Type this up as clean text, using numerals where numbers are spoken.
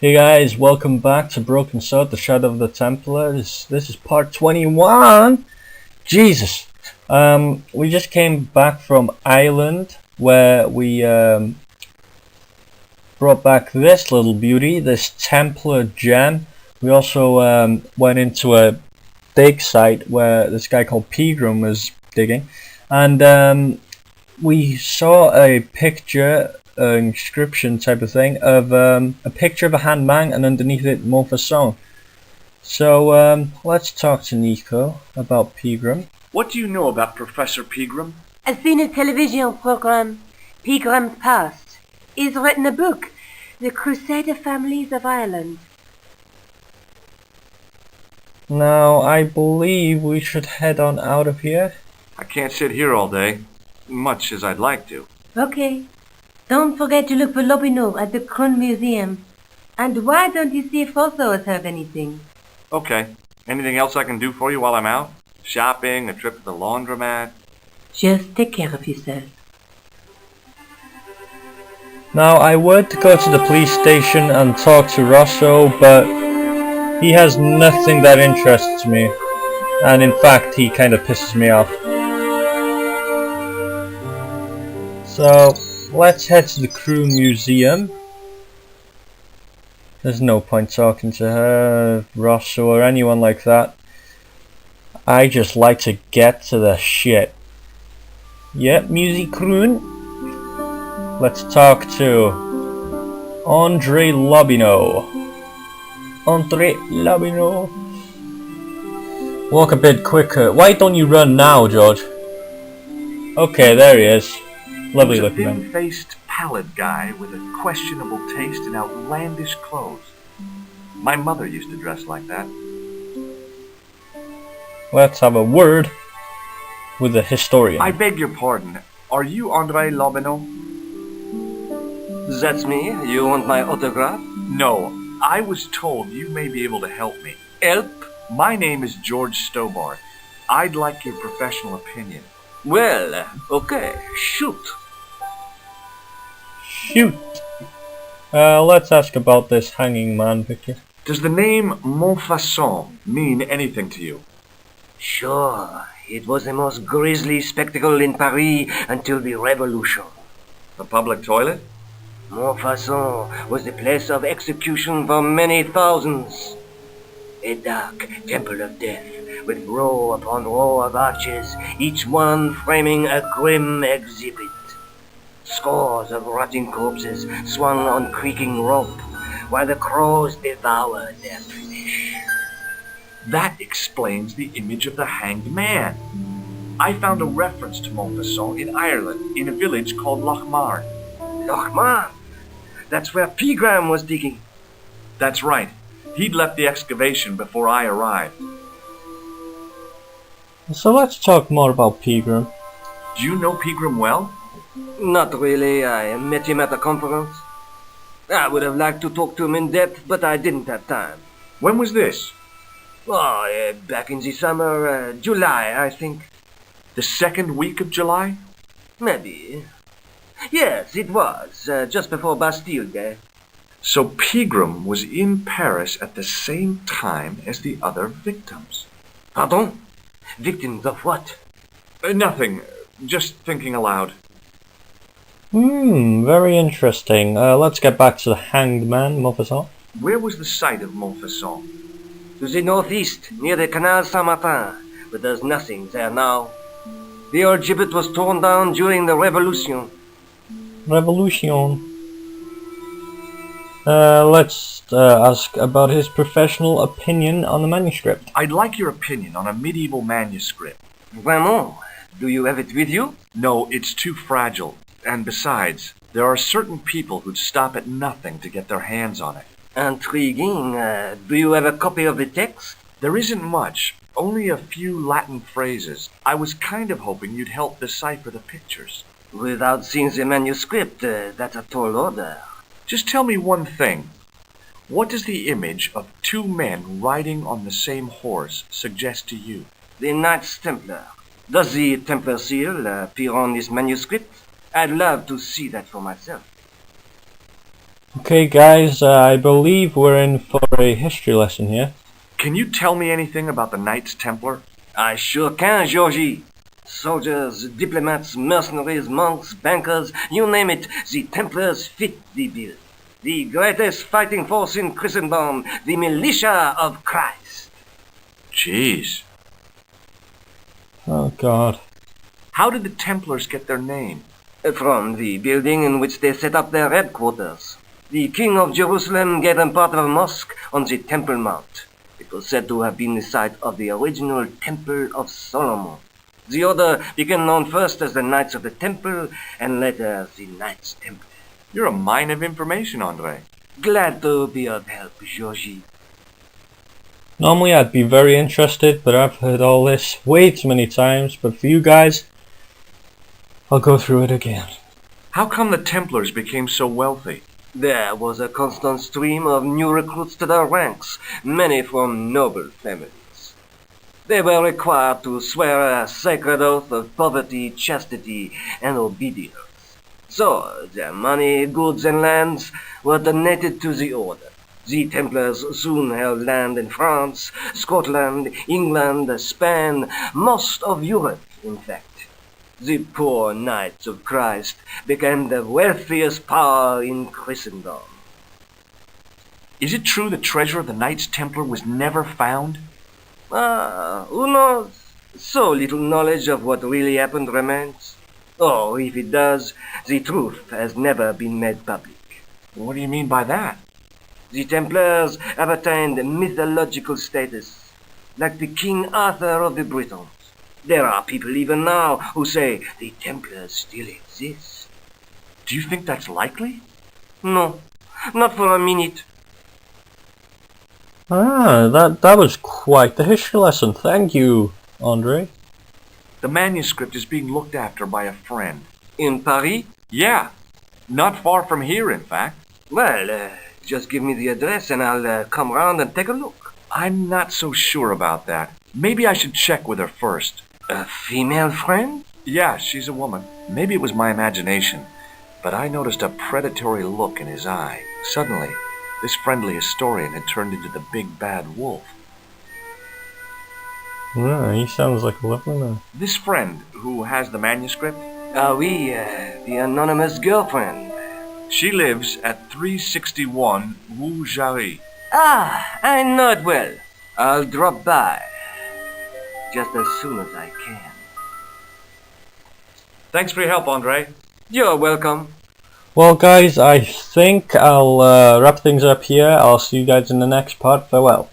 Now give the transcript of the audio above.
Hey guys, welcome back to Broken Sword, the Shadow of the Templars. This is part 21. Jesus. We just came back from Ireland where we brought back this little beauty, this Templar gem. We also went into a dig site where this guy called Pegram was digging, and we saw a picture, inscription type of thing, of a picture of a hangman, and underneath it Montfaucon. So let's talk to Nico about Pegram. What do you know about Professor Pegram? I've seen a television program, Pegram's Past. He's written a book, The Crusader Families of Ireland. Now, I believe we should head on out of here. I can't sit here all day, much as I'd like to. Okay. Don't forget to look for Lobineau at the Crown Museum. And why don't you see if Otho has heard anything? Okay. Anything else I can do for you while I'm out? Shopping, a trip to the laundromat? Just take care of yourself. Now, I would go to the police station and talk to Rosso, but he has nothing that interests me. And in fact, he kind of pisses me off. So let's head to the Crew Museum. There's no point talking to her, Rosso, or anyone like that. I just like to get to the shit. Yep, Music Croon. Let's talk to Andre Lobineau. Andre Lobineau. Walk a bit quicker. Why don't you run now, George? Okay, there he is. Lovely looking man. He's a thin-faced, pallid guy with a questionable taste in outlandish clothes. My mother used to dress like that. Let's have a word with the historian. I beg your pardon. Are you Andre Lobineau? That's me. You want my autograph? No. I was told you may be able to help me. Help? My name is George Stobart. I'd like your professional opinion. Well, okay. Shoot. Shoot. Let's ask about this hanging man picture. Does the name Montfaucon mean anything to you? Sure. It was the most grisly spectacle in Paris until the Revolution. The public toilet? Montfaucon was the place of execution for many thousands. A dark temple of death, with row upon row of arches, each one framing a grim exhibit. Scores of rotting corpses swung on creaking rope, while the crows devoured their flesh. That explains the image of the hanged man. I found a reference to Montfaucon in Ireland, in a village called Lochmar. Lochmar? That's where Pegram was digging. That's right. He'd left the excavation before I arrived. So let's talk more about Pegram. Do you know Pegram well? Not really. I met him at a conference. I would have liked to talk to him in depth, but I didn't have time. When was this? Oh, back in the summer, July, I think. The second week of July? Maybe. Yes, it was, just before Bastille Day. So Pegram was in Paris at the same time as the other victims. Pardon? Victims of what? Nothing. Just thinking aloud. Very interesting. Let's get back to the hanged man, Montfaucon. Where was the site of Montfaucon? To the northeast, near the Canal Saint-Martin, but there's nothing there now. The old gibbet was torn down during the Revolution. Revolution. Let's ask about his professional opinion on the manuscript. I'd like your opinion on a medieval manuscript. Vraiment? Do you have it with you? No, it's too fragile. And besides, there are certain people who'd stop at nothing to get their hands on it. Intriguing. Do you have a copy of the text? There isn't much. Only a few Latin phrases. I was kind of hoping you'd help decipher the pictures. Without seeing the manuscript, that's a tall order. Just tell me one thing. What does the image of two men riding on the same horse suggest to you? The Knights Templar. Does the Templar seal appear on this manuscript? I'd love to see that for myself. Okay guys, I believe we're in for a history lesson here. Can you tell me anything about the Knights Templar? I sure can, Georgie. Soldiers, diplomats, mercenaries, monks, bankers, you name it, the Templars fit the bill. The greatest fighting force in Christendom, the militia of Christ. Jeez. Oh god. How did the Templars get their name? From the building in which they set up their headquarters. The King of Jerusalem gave them part of a mosque on the Temple Mount. It was said to have been the site of the original Temple of Solomon. The order became known first as the Knights of the Temple, and later the Knights Templar. You're a mine of information, Andre. Glad to be of help, Georgie. Normally I'd be very interested, but I've heard all this way too many times, but for you guys, I'll go through it again. How come the Templars became so wealthy? There was a constant stream of new recruits to their ranks, many from noble families. They were required to swear a sacred oath of poverty, chastity, and obedience. So, their money, goods, and lands were donated to the order. The Templars soon held land in France, Scotland, England, Spain, most of Europe, in fact. The poor Knights of Christ became the wealthiest power in Christendom. Is it true the treasure of the Knights Templar was never found? Who knows? So little knowledge of what really happened remains. Or, if it does, the truth has never been made public. What do you mean by that? The Templars have attained mythological status, like the King Arthur of the Britons. There are people even now who say the Templars still exist. Do you think that's likely? No, not for a minute. Ah, that was quite the history lesson. Thank you, Andre. The manuscript is being looked after by a friend. In Paris? Yeah, not far from here, in fact. Well, just give me the address and I'll come round and take a look. I'm not so sure about that. Maybe I should check with her first. A female friend? Yeah, she's a woman. Maybe it was my imagination, but I noticed a predatory look in his eye. Suddenly, this friendly historian had turned into the big bad wolf. Yeah, he sounds like a lovely man. This friend, who has the manuscript, The anonymous girlfriend. she lives at 361 Rue Jarry. I know it well. I'll drop by. Just as soon as I can. Thanks for your help, Andre. You're welcome. Well guys, I think I'll wrap things up here. I'll see you guys in the next part. Farewell.